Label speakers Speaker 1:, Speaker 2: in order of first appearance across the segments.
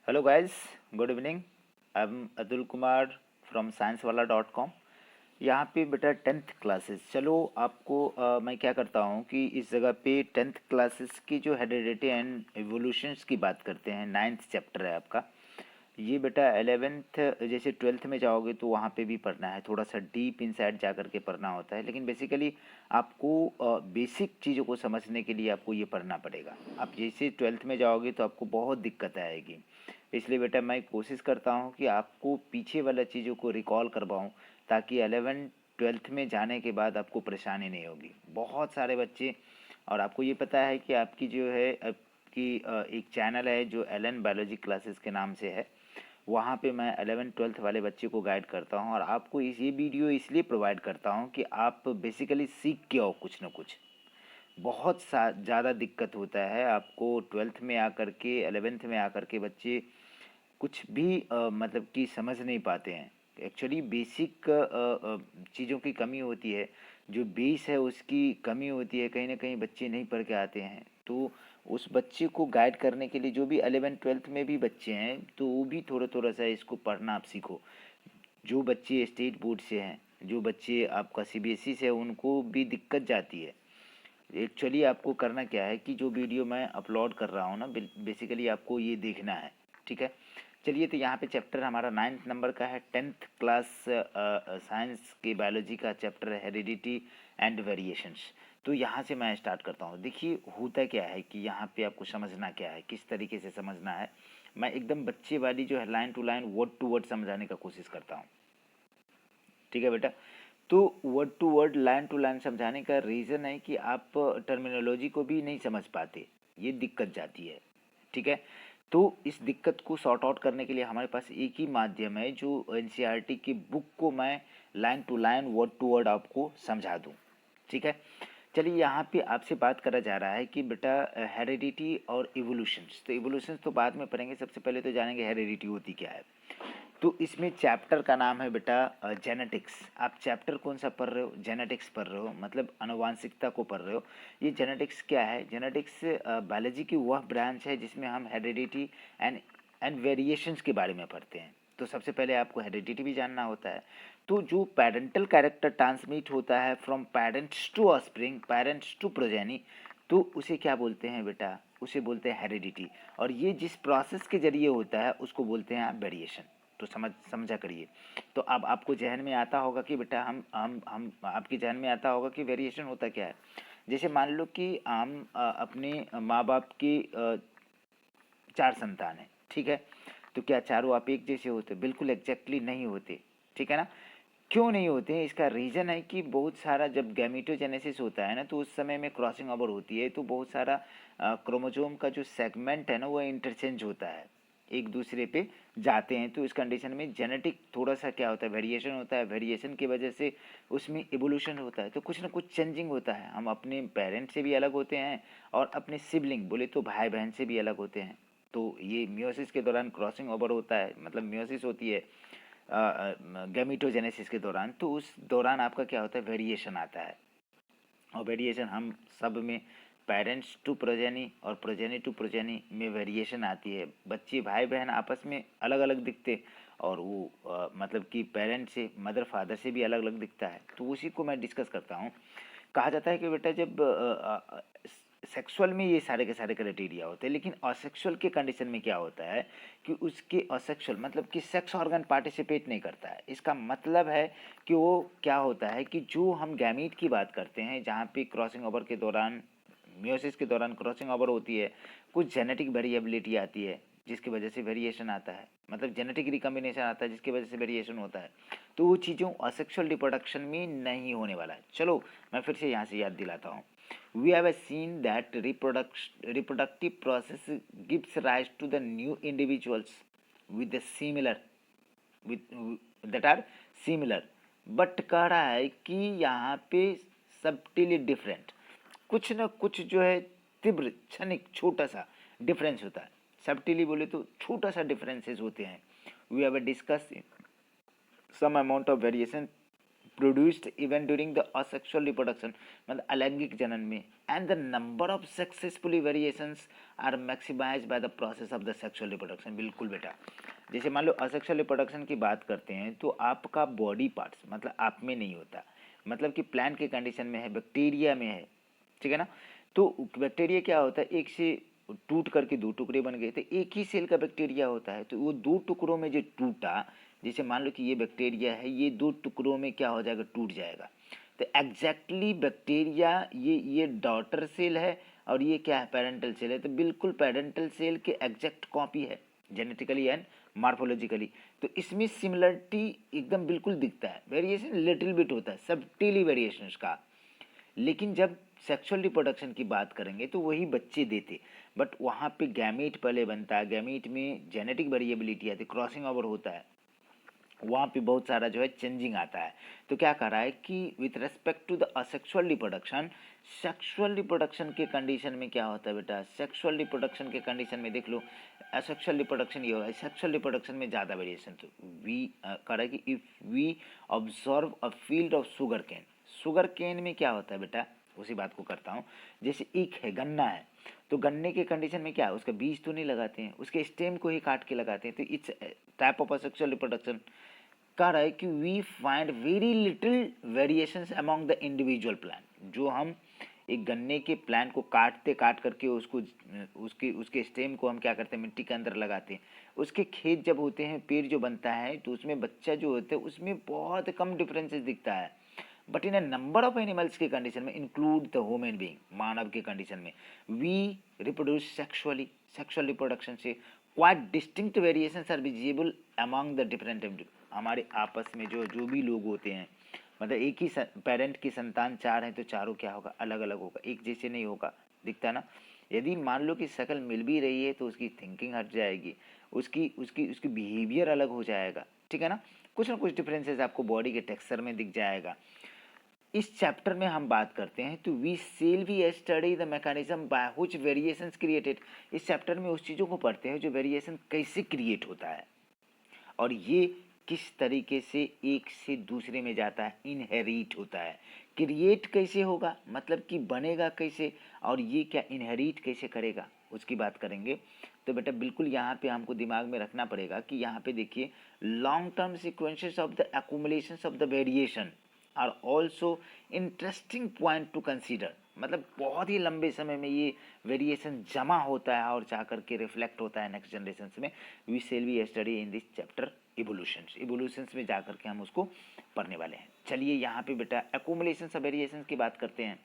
Speaker 1: Hello guys, good evening. I am Atul Kumar from sciencewala.com। यहाँ पे बेटा टेंथ क्लासेस। चलो आपको मैं क्या करता हूँ कि इस जगह पे टेंथ क्लासेस की जो हेरिडिटी एंड एवोल्यूशंस की बात करते हैं। नाइन्थ चैप्टर है आपका ये बेटा। 11th जैसे 12th में जाओगे तो वहाँ पे भी पढ़ना है, थोड़ा सा डीप इनसाइड जा करके पढ़ना होता है, लेकिन बेसिकली आपको बेसिक चीज़ों को समझने के लिए आपको ये पढ़ना पड़ेगा। आप जैसे 12th में जाओगे तो आपको बहुत दिक्कत आएगी, इसलिए बेटा मैं कोशिश करता हूँ कि आपको पीछे वाला चीज़ों को रिकॉल करवाऊँ, ताकि 11 12th में जाने के बाद आपको परेशानी नहीं होगी। बहुत सारे बच्चे, और आपको ये पता है कि आपकी जो है आपकी एक चैनल है जो एलन बायोलॉजी क्लासेस के नाम से है, वहाँ पे मैं 11 12th वाले बच्चे को गाइड करता हूँ। और आपको ये वीडियो इसलिए प्रोवाइड करता हूँ कि आप बेसिकली सीख के आओ कुछ ना कुछ। बहुत सा ज़्यादा दिक्कत होता है आपको 12th में आकर के, 11th में आकर के बच्चे कुछ भी मतलब कि समझ नहीं पाते हैं। एक्चुअली बेसिक चीज़ों की कमी होती है, जो बेस है उसकी कमी होती है, कहीं ना कहीं बच्चे नहीं पढ़ के आते हैं। तो उस बच्चे को गाइड करने के लिए जो भी 11 12th में भी बच्चे हैं, तो वो भी थोड़ा थोड़ा सा इसको पढ़ना आप सीखो। जो बच्चे स्टेट बोर्ड से हैं, जो बच्चे आपका सीबीएसई से है, उनको भी दिक्कत जाती है। एक्चुअली आपको करना क्या है कि जो वीडियो मैं अपलोड कर रहा हूँ ना, बेसिकली आपको ये देखना है। ठीक है, चलिए। तो यहाँ पे चैप्टर हमारा 9th नंबर का है, 10th क्लास साइंस के बायोलॉजी का चैप्टर है हेरिडिटी एंड वेरिएशंस। तो यहाँ से मैं स्टार्ट करता हूँ। देखिए होता क्या है कि यहाँ पे आपको समझना क्या है, किस तरीके से समझना है। मैं एकदम बच्चे वाली जो है line to line word to word समझाने का कोशिश करता हूँ। ठीक है बेटा। तो word to word line to line समझाने का रीज़न है कि आप टर्मिनोलॉजी को भी नहीं समझ पाते, ये दिक्कत जाती है। ठीक है, तो इस दिक्कत को सॉर्ट आउट करने के लिए हमारे पास एक ही माध्यम है, जो एनसीईआरटी की बुक को मैं line to line word to word आपको समझा दूँ। ठीक है, चलिए। यहाँ पे आपसे बात करा जा रहा है कि बेटा हेरिडिटी और इवोल्यूशंस। तो इवोल्यूशंस तो बाद में पढ़ेंगे, सबसे पहले तो जानेंगे हेरिडिटी होती क्या है। तो इसमें चैप्टर का नाम है बेटा जेनेटिक्स। आप चैप्टर कौन सा पढ़ रहे हो? जेनेटिक्स पढ़ रहे हो, मतलब आनुवांशिकता को पढ़ रहे हो। ये जेनेटिक्स क्या है? जेनेटिक्स बायोलॉजी की वह ब्रांच है जिसमें हम हेरिडिटी एंड वेरिएशंस के बारे में पढ़ते हैं। तो सबसे पहले आपको हेरिडिटी भी जानना होता है। तो जो पेरेंटल कैरेक्टर ट्रांसमिट होता है from parents to offspring, parents to progeny, तो उसे क्या बोलते हैं बेटा? उसे बोलते हैं हेरिडिटी। और ये जिस प्रोसेस के जरिए होता है उसको बोलते हैं आप वेरिएशन। तो समझा करिए। तो अब आपको जहन में आता होगा कि बेटा हम आपके जहन में आता होगा कि वेरिएशन होता क्या है। जैसे मान लो कि हम अपने माँ बाप की 4 संतान है। ठीक है, तो क्या चारों आप एक जैसे होते? बिल्कुल एग्जैक्टली नहीं होते। ठीक है ना? क्यों नहीं होते हैं? इसका रीज़न है कि बहुत सारा जब गैमीटोजेनेसिस होता है ना, तो उस समय में क्रॉसिंग ओवर होती है, तो बहुत सारा क्रोमोजोम का जो सेगमेंट है ना, वो इंटरचेंज होता है, एक दूसरे पे जाते हैं। तो इस कंडीशन में जेनेटिक थोड़ा सा क्या होता है, वेरिएशन होता है। वेरिएशन की वजह से उसमें इवोल्यूशन होता है, तो कुछ ना कुछ चेंजिंग होता है। हम अपने पेरेंट्स से भी अलग होते हैं, और अपने सिबलिंग बोले तो भाई बहन से भी अलग होते हैं। तो ये मियोसिस के दौरान क्रॉसिंग ओवर होता है, मतलब मियोसिस होती है गैमीटोजेनेसिस के दौरान। तो उस दौरान आपका क्या होता है, वेरिएशन आता है। और वेरिएशन हम सब में, पेरेंट्स टू प्रोजेनी और प्रोजेनी टू प्रोजेनी में वेरिएशन आती है। बच्चे भाई बहन आपस में अलग अलग दिखते, और वो मतलब कि पेरेंट से, मदर फादर से भी अलग अलग दिखता है। तो उसी को मैं डिस्कस करता हूँ। कहा जाता है कि बेटा जब सेक्सुअल में ये सारे के सारे क्राइटेरिया होते हैं, लेकिन असेक्सुअल के कंडीशन में क्या होता है कि उसके असेक्सुअल मतलब कि सेक्स ऑर्गन पार्टिसिपेट नहीं करता है। इसका मतलब है कि वो क्या होता है कि जो हम गैमीट की बात करते हैं, जहाँ पे क्रॉसिंग ओवर के दौरान, मियोसिस के दौरान क्रॉसिंग ओवर होती है, कुछ जेनेटिक वेरिएबिलिटी आती है जिसकी वजह से वेरिएशन आता है, मतलब जेनेटिक रिकम्बिनेशन आता है जिसकी वजह से वेरिएशन होता है। तो वो चीज़ों असेक्सुअल रिप्रोडक्शन में नहीं होने वाला है। चलो मैं फिर से यहाँ से याद दिलाता हूँ। We have seen that reproductive process gives rise to the new individuals with the similar with that are similar, but कह रहा है कि यहाँ पे सबटिली डिफरेंट, कुछ ना कुछ जो है तीव्र क्षणिक छोटा सा डिफरेंस होता है। सबटिली बोले तो छोटा सा डिफरेंसेस होते हैं। We have discuss some amount of variation produced even during the asexual reproduction, मतलब अलैंगिक जनन में, and the number of successfully variations are maximised by the process of the sexual reproduction. बिल्कुल बेटा, जैसे मान लो असेक्सुअल रिप्रोडक्शन की बात करते हैं तो आपका बॉडी पार्ट्स मतलब आप में नहीं होता, मतलब कि प्लांट के कंडीशन में है, बैक्टीरिया में है, ठीक है ना। तो बैक्टीरिया क्या होता है, एक से टूट करके दो टुकड़े बन गए, तो एक ही सेल का बैक्टीरिया होता है, तो वो दो टुकड़ों में जो टूटा, जैसे मान लो कि ये बैक्टीरिया है, ये दो टुकड़ों में क्या हो जाएगा, टूट जाएगा। तो एग्जैक्टली बैक्टीरिया ये डॉटर सेल है और ये क्या है, पेरेंटल सेल है, तो बिल्कुल पेरेंटल सेल के एग्जैक्ट कॉपी है जेनेटिकली एंड मार्फोलॉजिकली। तो इसमें सिमिलरिटी एकदम बिल्कुल दिखता है, वेरिएशन लिटिल बिट होता है, सब्टिली वेरिएशन का। लेकिन जब सेक्सुअल रिप्रोडक्शन की बात करेंगे तो वही बच्चे देते, बट वहाँ पे गैमीट पहले बनता है, गैमीट में जेनेटिक वेरिएबिलिटी आती है, क्रॉसिंग ओवर होता है, वहाँ पे बहुत सारा जो है चेंजिंग आता है। तो क्या कर रहा है कि with respect to the asexual reproduction, sexual reproduction के कंडीशन में क्या होता है बेटा, सेक्सुअल रिप्रोडक्शन के कंडीशन में देख लो, असेक्सुअल रिप्रोडक्शन ये होगा, सेक्सुअल रिप्रोडक्शन में ज़्यादा वेरिएशन। तो वी कर रहा है कि if we observe a field of sugarcane, sugarcane में क्या होता है बेटा, उसी बात को करता हूँ, जैसे एक है गन्ना है, तो गन्ने के कंडीशन में क्या है, उसका बीज तो नहीं लगाते हैं, उसके स्टेम को ही काट के लगाते हैं, तो it's type of asexual reproduction. कह रहा है कि we find very little variations among the individual plant, जो हम एक गन्ने के प्लांट को काट करके उसको उसके उसके स्टेम को हम क्या करते हैं, मिट्टी के अंदर लगाते हैं, उसके खेत जब होते हैं, पेड़ जो बनता है, तो उसमें बच्चा जो होता है उसमें बहुत कम डिफरेंसेस दिखता है। But in a number of animals के कंडीशन में, इंक्लूड द ह्यूमन बीइंग, मानव के कंडीशन में, we reproduce sexually, sexual reproduction से quite distinct variations are visible among the different, हमारे आपस में जो भी लोग होते हैं, मतलब एक ही पेरेंट की संतान चार हैं तो चारों क्या होगा, अलग अलग होगा, एक जैसे नहीं होगा, दिखता है ना। यदि मान लो कि शक्ल मिल भी रही है तो उसकी थिंकिंग हट जाएगी, उसकी उसकी उसकी बिहेवियर अलग हो जाएगा, ठीक है ना। कुछ ना कुछ डिफरेंसेस आपको बॉडी के टेक्सचर में दिख जाएगा। इस चैप्टर में हम बात करते हैं तो we shall we study the mechanism by which variations created. इस चैप्टर में उस चीज़ों को पढ़ते हैं जो वेरिएशन कैसे क्रिएट होता है और ये किस तरीके से एक से दूसरे में जाता है, इनहेरिट होता है। क्रिएट कैसे होगा मतलब कि बनेगा कैसे, और ये क्या इनहेरिट कैसे करेगा, उसकी बात करेंगे। तो बेटा बिल्कुल यहाँ पे हमको दिमाग में रखना पड़ेगा कि यहाँ पे देखिए, long term sequences of the accumulations of the variation are also interesting point to consider, मतलब बहुत ही लंबे समय में ये वेरिएशन जमा होता है और जा करके रिफ्लेक्ट होता है नेक्स्ट जनरेशन में। We shall we study in this chapter evolutions, evolutions में जा करके हम उसको पढ़ने वाले हैं। चलिए यहाँ पे बेटा एक्यूमुलेशन ऑफ वेरिएशंस की बात करते हैं।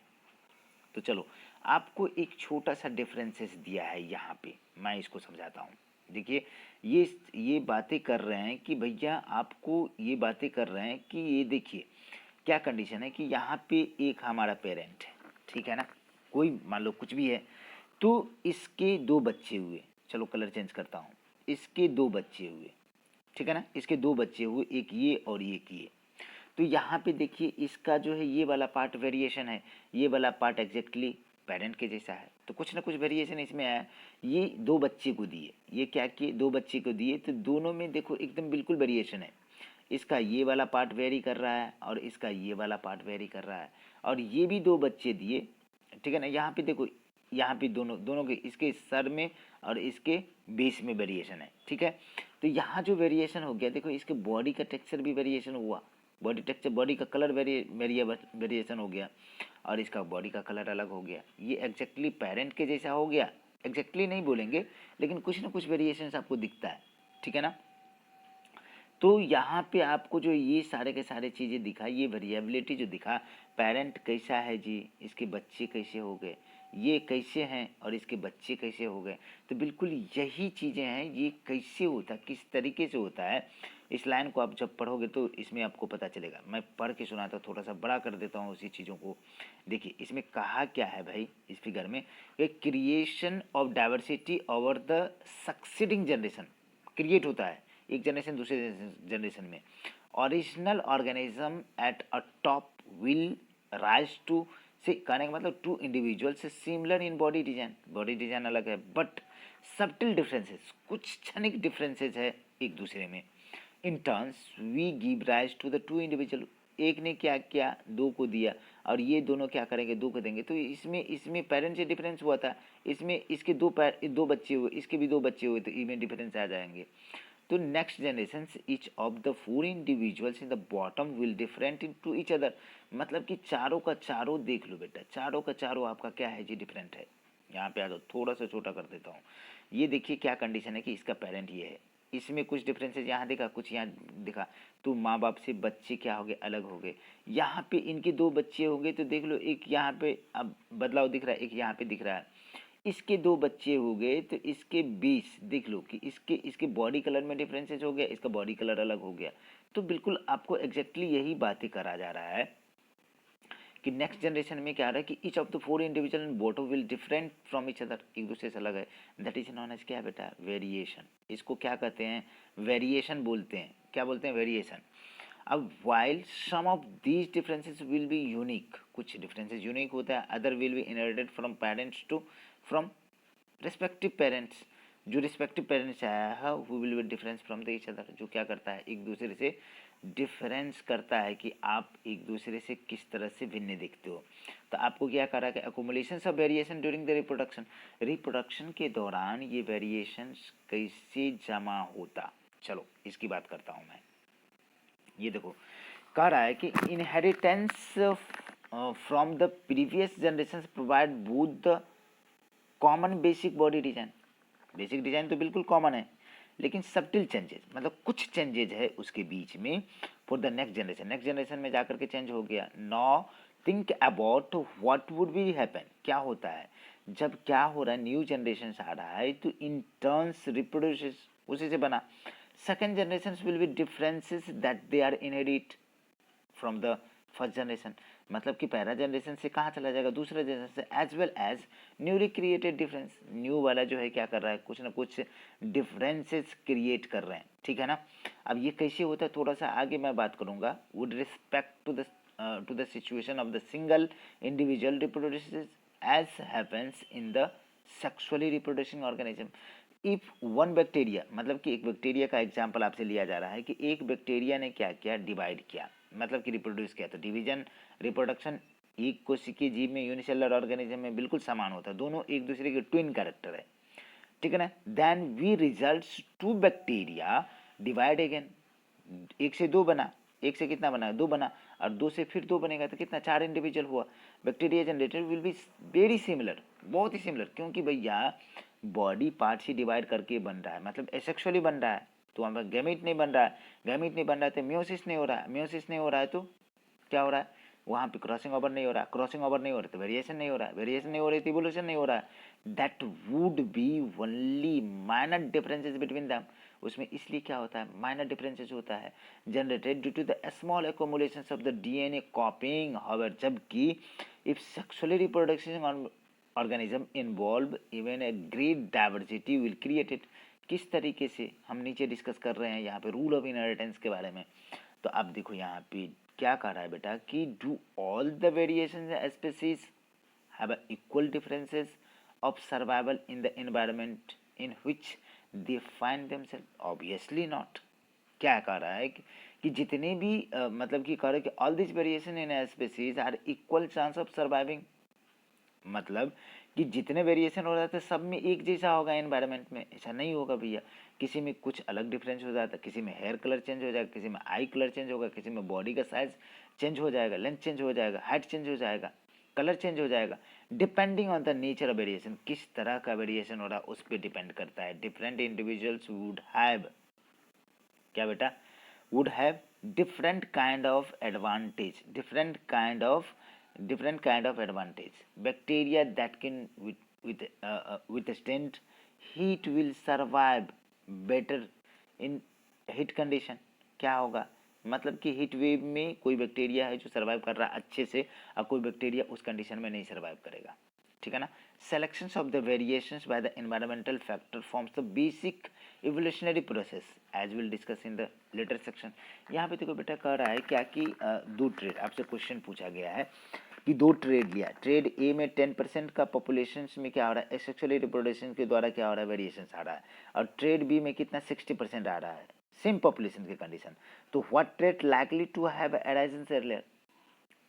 Speaker 1: तो चलो आपको एक छोटा सा डिफरेंसेस दिया है यहाँ पे, मैं इसको समझाता हूँ। देखिए ये बातें कर रहे हैं कि भैया आपको ये बातें कर रहे हैं कि ये देखिए क्या कंडीशन है कि यहाँ पे एक हमारा पेरेंट है, ठीक है ना, कोई मान लो कुछ भी है, तो इसके दो बच्चे हुए, चलो कलर चेंज करता हूँ, इसके दो बच्चे हुए, ठीक है ना, इसके दो बच्चे हुए, एक ये और एक ये। तो यहाँ पे देखिए इसका जो है ये वाला पार्ट वेरिएशन है, ये वाला पार्ट एग्जैक्टली पेरेंट के जैसा है, तो कुछ ना कुछ वेरिएशन इसमें आया। ये दो बच्चे को दिए, ये क्या किए, दो बच्चे को दिए, तो दोनों में देखो एकदम बिल्कुल वेरिएशन है, इसका ये वाला पार्ट वेरी कर रहा है और इसका ये वाला पार्ट वेरी कर रहा है। और ये भी दो बच्चे दिए, ठीक है ना, यहाँ पे देखो, यहाँ पे दोनों दोनों के, इसके सर में और इसके बेस में वेरिएशन है, ठीक है। तो यहाँ जो वेरिएशन हो गया, देखो इसके बॉडी का टेक्सचर भी वेरिएशन हुआ, बॉडी टेक्सचर, बॉडी का कलर वेरिएशन हो गया और इसका बॉडी का कलर अलग हो गया। ये एग्जैक्टली पेरेंट के जैसा हो गया, एग्जैक्टली नहीं बोलेंगे लेकिन कुछ ना कुछ वेरिएशन आपको दिखता है, ठीक है ना। तो यहाँ पे आपको जो ये सारे के सारे चीज़ें दिखा, ये वेरिएबिलिटी जो दिखा, पेरेंट कैसा है जी, इसके बच्चे कैसे हो गए, ये कैसे हैं और इसके बच्चे कैसे हो गए, तो बिल्कुल यही चीज़ें हैं, ये कैसे होता है, किस तरीके से होता है। इस लाइन को आप जब पढ़ोगे तो इसमें आपको पता चलेगा। मैं पढ़ के सुनाता हूँ, थोड़ा सा बड़ा कर देता हूँ उसी चीज़ों को। देखिए इसमें कहा क्या है भाई, इस फिगर में, creation of diversity over the succeeding generation create होता है, एक जनरेशन दूसरे जनरेशन में। Original organism at a top will rise to, से कहने का मतलब टू इंडिविजुअल से similar in body design, body design अलग है बट सब्टिल डिफरेंसेस, कुछ क्षणिक डिफरेंसेस है एक दूसरे में। In turns we give rise to the two individual, एक ने क्या किया, 2 को दिया, और ये दोनों क्या करेंगे, 2 को देंगे। तो इसमें पेरेंट से डिफरेंस हुआ था, इसमें इसके 2 बच्चे हुए, इसके भी 2 बच्चे हुए, तो इनमें डिफरेंस आ जाएंगे। तो next generation each of the 4 individuals in the bottom will different in to each other. मतलब कि चारों का चारों देख लो बेटा, चारों का चारों आपका क्या है जी, डिफरेंट है। यहाँ पे आ जाओ, थोड़ा सा छोटा कर देता हूँ। ये देखिए क्या कंडीशन है कि इसका पेरेंट ये है, इसमें कुछ डिफरेंसेस यहाँ देखा, कुछ यहाँ दिखा, तो माँ बाप से बच्चे क्या हो गए, अलग हो गए। यहाँ पे इनके 2 बच्चे हो गए, तो देख लो एक यहाँ पे अब बदलाव दिख रहा है, एक यहाँ पे दिख रहा है। इसके 2 बच्चे हो गए, तो इसके 20 देख लो कि इसके बॉडी कलर में डिफरेंसेस हो गया, इसका बॉडी कलर अलग हो गया। तो बिल्कुल आपको एग्जैक्टली यही बातें करा जा रहा है कि नेक्स्ट जनरेशन में क्या आ रहा है कि each of the 4 individual in both will different from each other, एक दूसरे से अलग है। दैट इज नॉन एज क्या बेटा, वेरिएशन। इसको क्या कहते हैं, वेरिएशन बोलते हैं। क्या बोलते हैं, वेरिएशन। अब while some of these differences will be unique, कुछ डिफरेंसेस यूनिक होता है, other will be inherited from parents to from respective parents. जो रिस्पेक्टिव पेरेंट्स आया है वो will be difference from the each other, जो क्या करता है, एक दूसरे से डिफरेंस करता है कि आप एक दूसरे से किस तरह से भिन्न दिखते हो। तो आपको क्या करा कि accumulation of variation during the reproduction, reproduction के दौरान ये वेरिएशन कैसे जमा होता। चलो इसकी बात करता हूँ मैं। ये देखो कह रहा है कि inheritance from the previous generation provide both the common basic body design. Basic design तो बिल्कुल कॉमन है, लेकिन सब्टिल चेंजेस, मतलब कुछ चेंजेज है उसके बीच में for the next generation. Next generation में जाकर के चेंज हो गया। Now think about what would be happen, क्या होता है जब क्या हो रहा है, न्यू जनरेशन आ रहा है, तो इन टर्न्स रिप्रोड्यूसेस, उसी से बना। Second generation will be differences that they are inherit from the first generation. मतलब कि पहला जनरेशन से कहाँ चला जाएगा, दूसरा जनरेशन से, as well as newly created difference. New वाला जो है क्या कर रहा है, कुछ ना कुछ डिफरेंसेस क्रिएट कर रहे हैं, ठीक है ना। अब ये कैसे होता है थोड़ा सा आगे मैं बात करूंगा। Would respect to the situation of the single individual reproduces as happens in the sexually reproducing organism. If one bacteria, मतलब कि एक बैक्टीरिया का एग्जाम्पल आपसे लिया जा रहा है कि एक बैक्टीरिया ने क्या किया, डिवाइड किया, मतलब कि रिप्रोड्यूस किया। तो डिवीजन रिप्रोडक्शन एक कोशिकीय जीव में, यूनिसेलुलर ऑर्गेनिज्म में बिल्कुल समान होता है, दोनों एक दूसरे के ट्विन कैरेक्टर है, ठीक है ना। Then we results to bacteria divide again, एक से 2 बना, एक से कितना बना, 2 बना, और 2 से फिर 2 बनेगा तो कितना, 4 इंडिविजुअल हुआ। Bacteria generated will be very similar, बहुत ही सिमिलर, क्योंकि भैया बॉडी पार्ट ही डिवाइड करके बन रहा है, मतलब एसेक्सुअली बन रहा है। तो हमें गैमीट नहीं बन रहा है, गैमीट नहीं बन रहा है तो म्योसिस नहीं हो रहा है, म्योसिस नहीं हो रहा है तो क्या हो रहा है, वहाँ पे क्रॉसिंग ओवर नहीं हो रहा, क्रॉसिंग ओवर नहीं हो रहा तो वेरिएशन नहीं हो रहा, वेरिएशन नहीं हो रही तो इवोल्यूशन नहीं हो रहा है। That would be only minor differences between them. उसमें इसलिए क्या होता है, माइनर डिफरेंसेस होता है, generated due to the small accumulations of the DNA copying. However जबकि if sexually reproduction organism involve even a great diversity will create it। किस तरीके से हम नीचे डिस्कस कर रहे हैं यहाँ पे रूल ऑफ इनहेरिटेंस के बारे में। तो अब देखो यहाँ पे क्या कह रहा है बेटा कि do all the variations species have equal differences of survival in the environment in which they find themselves, obviously not. क्या कह रहा है कि जितने भी मतलब कि कह रहा है कि all this variation in species are equal chance of surviving, मतलब कि जितने वेरिएशन हो जाते हैं सब में एक जैसा होगा एनवायरनमेंट में, ऐसा नहीं होगा भैया। किसी में कुछ अलग डिफरेंस हो जाता है, किसी में हेयर कलर चेंज हो जाएगा, किसी में आई कलर चेंज होगा, किसी में बॉडी का साइज चेंज हो जाएगा, लेंथ चेंज हो जाएगा, हाइट चेंज हो जाएगा, कलर चेंज हो जाएगा, depending on the nature of variation. किस तरह का वेरिएशन हो रहा है उस पर डिपेंड करता है। डिफरेंट इंडिविजुअल्स वुड हैव, क्या बेटा, would have different kind of advantage, different kind of advantage. Bacteria that can withstand heat will survive better in heat condition। क्या होगा, मतलब कि हीट वेव में कोई बैक्टीरिया है जो सर्वाइव कर रहा है अच्छे से, और कोई बैक्टीरिया उस कंडीशन में नहीं सर्वाइव करेगा, ठीक है ना। Selections of the variations by the environmental factor forms the basic evolutionary process as will discuss in the later section. यहाँ पे देखो बेटा कह रहा है क्या कि 2 ट्रेड आपसे क्वेश्चन पूछा गया है कि 2 ट्रेड लिया, ट्रेड ए में 10% का पॉपुलेशन में क्या हो रहा है, एसेक्सुअली रिप्रोडक्शन के द्वारा क्या हो रहा है, वेरिएशन आ रहा है, और ट्रेड बी में कितना 60% आ रहा है, सेम पॉपुलेशन की कंडीशन। तो what trait likely to have arisen earlier,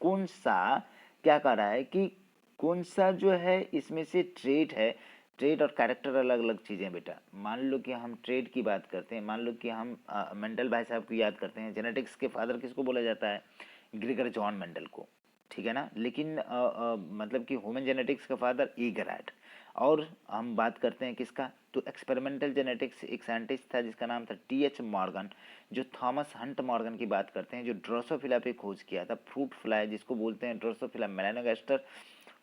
Speaker 1: कौन सा, क्या कह रहा है कि कौन सा जो है इसमें से ट्रेट है। ट्रेड और कैरेक्टर अलग अलग चीज़ें बेटा। मान लो कि हम ट्रेड की बात करते हैं, मान लो कि हम मेंडल भाई साहब को याद करते हैं। जेनेटिक्स के फादर किसको बोला जाता है? ग्रेगर जॉन मेंडल को, ठीक है ना। लेकिन मतलब कि ह्यूमन जेनेटिक्स का फादर ईगरैट। और हम बात करते हैं किसका? तो एक्सपेरिमेंटल जेनेटिक्स एक साइंटिस्ट था जिसका नाम था टी.एच. मॉर्गन, जो थॉमस हंट मॉर्गन की बात करते हैं, जो ड्रोसोफिला पे खोज किया था। फ्रूट फ्लाई जिसको बोलते हैं ड्रोसोफिला मेलानोगास्टर,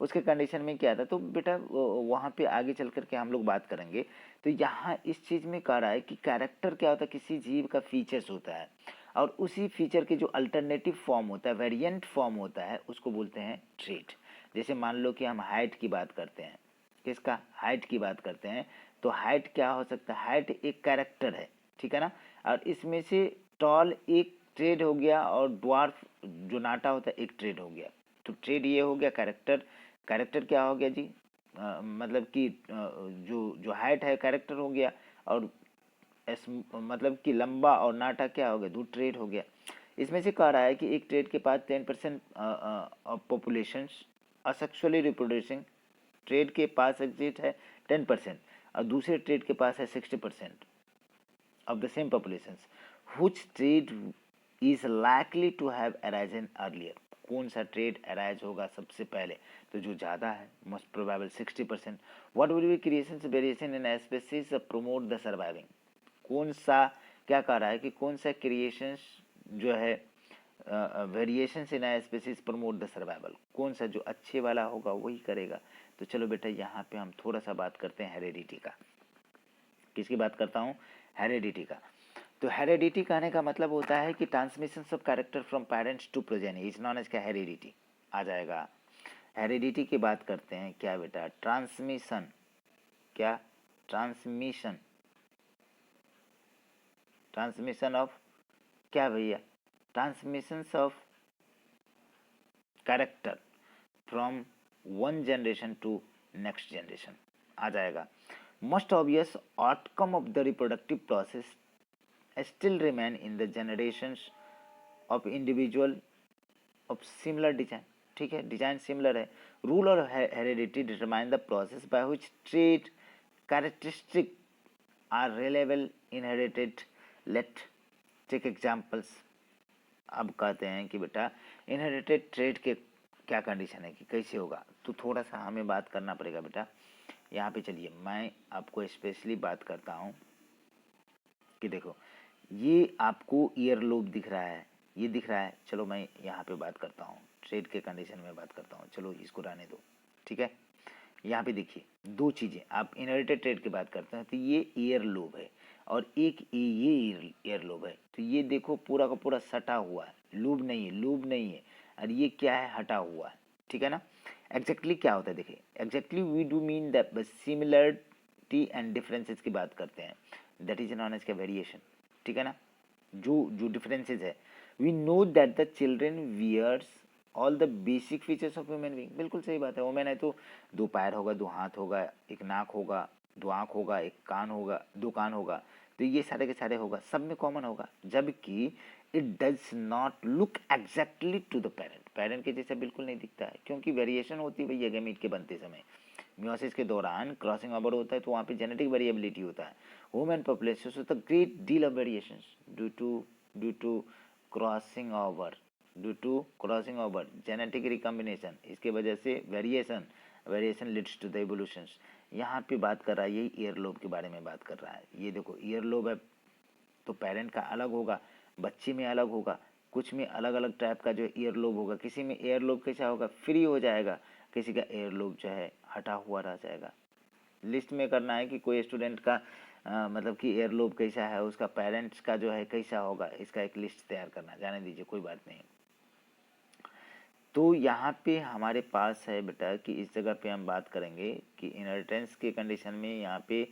Speaker 1: उसके कंडीशन में क्या था। तो बेटा वहाँ पे आगे चल कर के हम लोग बात करेंगे। तो यहाँ इस चीज़ में कह रहा है कि कैरेक्टर क्या होता है, किसी जीव का फीचर्स होता है, और उसी फीचर के जो अल्टरनेटिव फॉर्म होता है, वेरिएंट फॉर्म होता है, उसको बोलते हैं ट्रेट। जैसे मान लो कि हम हाइट की बात करते हैं, किसका? हाइट की बात करते हैं। तो हाइट क्या हो सकता है? हाइट एक कैरेक्टर है, ठीक है ना। और इसमें से टॉल एक ट्रेड हो गया, और ड्वार्फ जो नाटा होता है एक ट्रेड हो गया। तो ट्रेड ये हो गया कैरेक्टर। कैरेक्टर क्या हो गया जी? मतलब कि जो जो हाइट है कैरेक्टर हो गया, और मतलब कि लंबा और नाटा क्या हो गया? दो ट्रेड हो गया। इसमें से कह रहा है कि एक ट्रेड के पास 10% of population asexually reproducing, trade के पास एग्जिट है 10%, और दूसरे ट्रेड के पास है 60% of the same populations, which trade is likely to have arisen earlier। कौन सा ट्रेड अराइज होगा सबसे पहले? तो जो ज़्यादा है, most probable 60%। What will B creation variation in species promote the surviving, कौन सा, क्या कह रहा है कि कौन सा क्रिएशंस जो है variations in species promote the survival, कौन सा जो अच्छे वाला होगा वही करेगा। तो चलो बेटा यहाँ पे हम थोड़ा सा बात करते हैं हेरेडिटी का। किसकी बात करता हूँ? हेरेडिटी का। तो हेरेडिटी कहने का मतलब होता है कि transmission of character from parents to progeny is known as क्या? हेरेडिटी आ जाएगा। हेरेडिटी की बात करते हैं क्या बेटा? ट्रांसमिशन, क्या? ट्रांसमिशन, ट्रांसमिशन ऑफ क्या भैया? Transmission of character from one generation to next generation आ जाएगा। Most obvious outcome of the reproductive process still remain in the generations of individual of similar design, ठीक है, डिजाइन सिमिलर है। Rule और heredity determine the process by which trait characteristic are reliable inherited. Let take examples. अब कहते हैं कि बेटा inherited trait के क्या कंडीशन है, कि कैसे होगा। तो थोड़ा सा हमें बात करना पड़ेगा बेटा। यहाँ पे चलिए मैं आपको स्पेशली बात करता हूँ कि देखो ये आपको ईयर लोब दिख रहा है, ये दिख रहा है। चलो मैं यहाँ पे बात करता हूँ, ट्रेड के कंडीशन में बात करता हूँ। चलो इसको रहने दो, ठीक है। यहाँ पे देखिए दो चीज़ें, आप इनहेरिटेड ट्रेड की बात करते हैं तो ये ईयर लोब है, और एक ये ईयर लोब है। तो ये देखो पूरा का पूरा सटा हुआ है, लूब नहीं है, लूब नहीं है, और ये क्या है? हटा हुआ है, ठीक है ना। एग्जैक्टली क्या होता है देखिए, exactly we do mean that similarity and differences की बात करते हैं, दैट इज नॉन एज का वेरिएशन, ठीक है ना। जो जो डिफरेंसेस है, we know that the children wears all the basic features of human being. बिल्कुल सही बात है। वुमेन है तो दो पैर होगा, दो हाथ होगा, एक नाक होगा, दो आँख होगा, एक कान होगा, दो कान होगा। तो ये सारे के सारे होगा, सब में कॉमन होगा। जबकि it does not look exactly to the parent, parent के जैसा बिल्कुल नहीं दिखता है, क्योंकि वेरिएशन होती है भैया गैमीट के बनते समय। म्योसिस के दौरान क्रॉसिंग ओवर होता है, तो वहाँ पे जेनेटिक वेरिएबिलिटी होता है। ह्यूमन पॉपुलेशन होता है great deal of variation due to crossing over, due to crossing over genetic recombination, इसके वजह से variation, variation leads to the evolutions. यहाँ पे बात कर रहा है, यही ईयर लोब के बारे में बात कर रहा है। ये देखो ईयर लोब है, तो पेरेंट का अलग होगा, बच्चे में अलग होगा, कुछ में अलग अलग टाइप का जो ईयर लोब होगा। किसी में ईयर लोब कैसा होगा? फ्री हो जाएगा, किसी का ईयर लोब जो है हटा हुआ रह जाएगा। लिस्ट में करना है कि कोई स्टूडेंट का मतलब कि ईयर लोब कैसा है, उसका पेरेंट्स का जो है कैसा होगा, इसका एक लिस्ट तैयार करना, जाने दीजिए कोई बात नहीं। तो यहाँ पे हमारे पास है बेटा कि इस जगह पे हम बात करेंगे कि इनहेरिटेंस के कंडीशन में यहाँ पे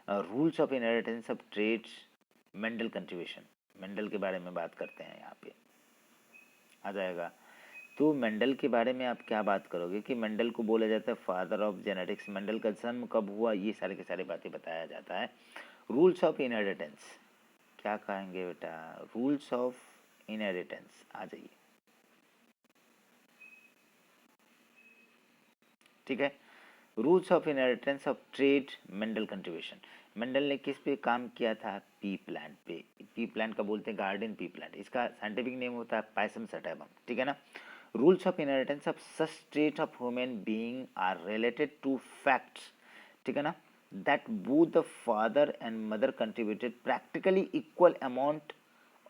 Speaker 1: rules of inheritance of traits, Mendel contribution, Mendel के बारे में बात करते हैं, यहाँ पे आ जाएगा। तो मेंडल के बारे में आप क्या बात करोगे कि मेंडल को बोला जाता है फादर ऑफ जेनेटिक्स। मेंडल का जन्म कब हुआ, ये सारे के सारे बातें बताया जाता है। रूल्स ऑफ इनहेरिटेंस क्या कहेंगे बेटा, रूल्स ऑफ इनहेरिटेंस। आ जाइए, ठीक है। Rules of inheritance of trait, Mendel contribution. Mendel ने किस पे काम किया था, पी प्लांट पे। पी प्लांट का बोलते हैं गार्डन पी प्लांट, इसका साइंटिफिक नेम होता है पायसम सटाइवम, ठीक है ना। Rules of inheritance of such trait of human being are related to facts, ठीक है ना, that both the father and mother contributed practically equal amount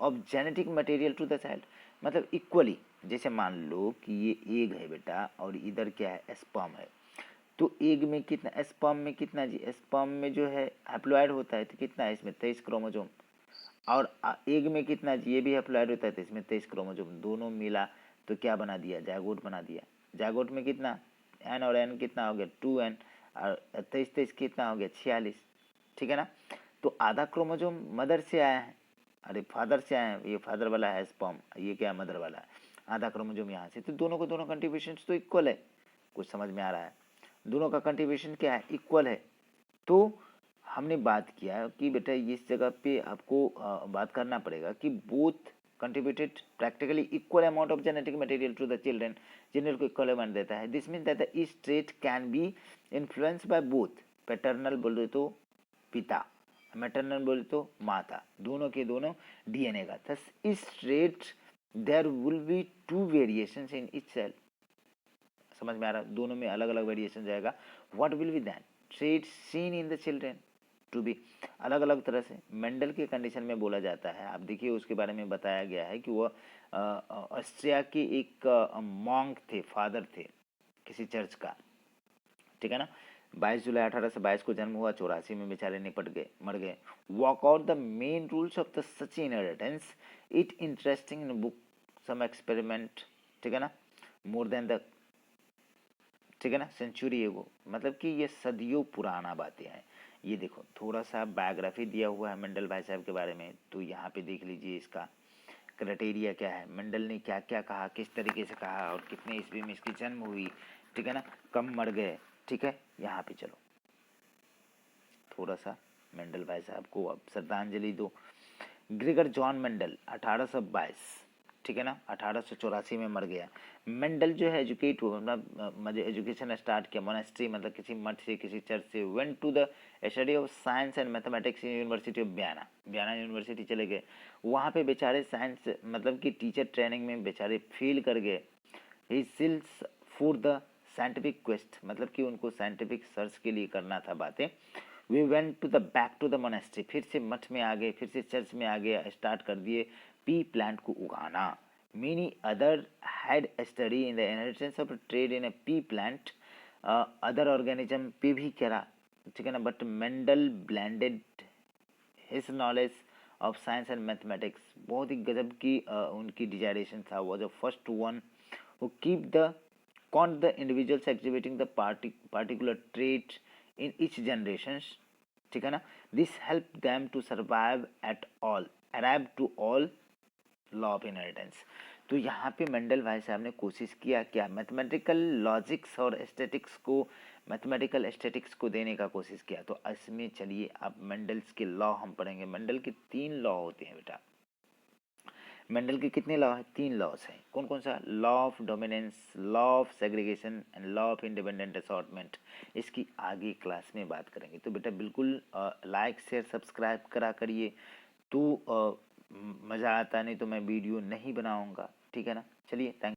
Speaker 1: of genetic material to the child. मतलब equally, जैसे मान लो कि ये एग है बेटा और इधर क्या है, स्पर्म है, तो एग में कितना, स्पर्म में कितना जी, स्पर्म में जो है हैप्लॉइड होता है, तो कितना है इसमें 23 क्रोमोजोम, और एग में कितना जी, ये भी हैप्लॉइड होता है, तो इसमें 23 क्रोमोजोम, दोनों मिला तो क्या बना दिया, जायगोट बना दिया। जायगोट में कितना, एन और एन कितना हो गया 2n, और 23 23 कितना हो गया 46, ठीक है ना। तो आधा क्रोमोजोम मदर से आया है, अरे फादर से आया है, ये फादर वाला है स्पर्म, ये क्या है मदर वाला है, आधा क्रोमोजोम यहाँ से, तो दोनों को दोनों कंट्रीब्यूशन तो इक्वल है। कुछ समझ में आ रहा है, दोनों का कंट्रीब्यूशन क्या है, इक्वल है। तो हमने बात किया कि बेटा इस जगह पे आपको बात करना पड़ेगा कि both contributed practically equal amount of genetic material to the children, gender को इक्वल अमाउंट देता है। This means that the each trait can be influence by both, paternal बोले तो पिता, मैटरनल बोले तो माता, दोनों के दोनों डीएनए का। थस इस trait there will be two variations in each cell, समझ में आ रहा है, दोनों में अलग अलग वेरिएशन जाएगा। What will be then trait seen in the children to be, अलग अलग तरह से मेंडल के कंडीशन में बोला जाता है। आप देखिए उसके बारे में बताया गया है कि वह ऑस्ट्रिया के एक मॉन्क थे, फादर थे किसी चर्च का, ठीक है ना। 22 जुलाई 1822 को जन्म हुआ, 84 में बेचारे निपट गए, मर गए। Walk out the main rules of the such inheritance, it interesting in book some experiment, ठीक है ना, मोर देन द, ठीक है ना, सेंचुरी है वो, मतलब कि ये सदियों पुराना बातें हैं। ये देखो थोड़ा सा बायोग्राफी दिया हुआ है मेंडल भाई साहब के बारे में, तो यहाँ पे देख लीजिए इसका क्राइटेरिया क्या है, मेंडल ने क्या क्या कहा, किस तरीके से कहा, और कितने ईस्वी में इसकी जन्म हुई, ठीक है ना, कब मर गए, ठीक है। यहाँ पे चलो थोड़ा सा मेंडल भाई साहब को अब श्रद्धांजलि दो। ग्रेगर जॉन मेंडल 1822, ठीक है ना, 1884 में मर गया। मेंडल जो है एजुकेट हुआ, मतलब एजुकेशन स्टार्ट किया मोनेस्ट्री, मतलब किसी मठ से, किसी चर्च से। Went to the study of science and mathematics in university of Vienna, Vienna university चले गए। वहाँ पे बेचारे साइंस मतलब कि टीचर ट्रेनिंग में बेचारे फेल कर गए। ही सिल्स फॉर द साइंटिफिक क्वेस्ट, मतलब कि उनको साइंटिफिक सर्च के लिए करना था बातें। We went to the back to the monastery, फिर से मठ में आ गए, फिर से चर्च में आ गए, स्टार्ट कर दिए पी प्लांट को उगाना। Many other had study in the inheritance of trade in A P plant, other organism पे भी करा, ठीक है ना, but Mendel blended his knowledge of science and mathematics, बहुत ही गजब की उनकी डिजायरेशन था। Was the first one who keep the count the individuals exhibiting the particular trait in each generation, ठीक है ना। this help them to survive at all, arrive to all law of inheritance। तो यहाँ पे मेंडल भाई साहब ने कोशिश किया क्या, मैथमेटिकल लॉजिक्स और एस्थेटिक्स को, मैथमेटिकल एस्थेटिक्स को देने का कोशिश किया। तो इसमें चलिए अब मेंडल्स के लॉ हम पढ़ेंगे। मेंडल के 3 लॉ होते हैं बेटा। मेंडल के कितने लॉ हैं, 3 लॉस हैं। कौन कौन सा, law of dominance, law of segregation and law of independent assortment. इसकी आगे क्लास में बात करेंगे। तो बेटा बिल्कुल लाइक शेयर सब्सक्राइब करा करिए, तो मज़ा आता, नहीं तो मैं वीडियो नहीं बनाऊंगा, ठीक है ना। चलिए, थैंक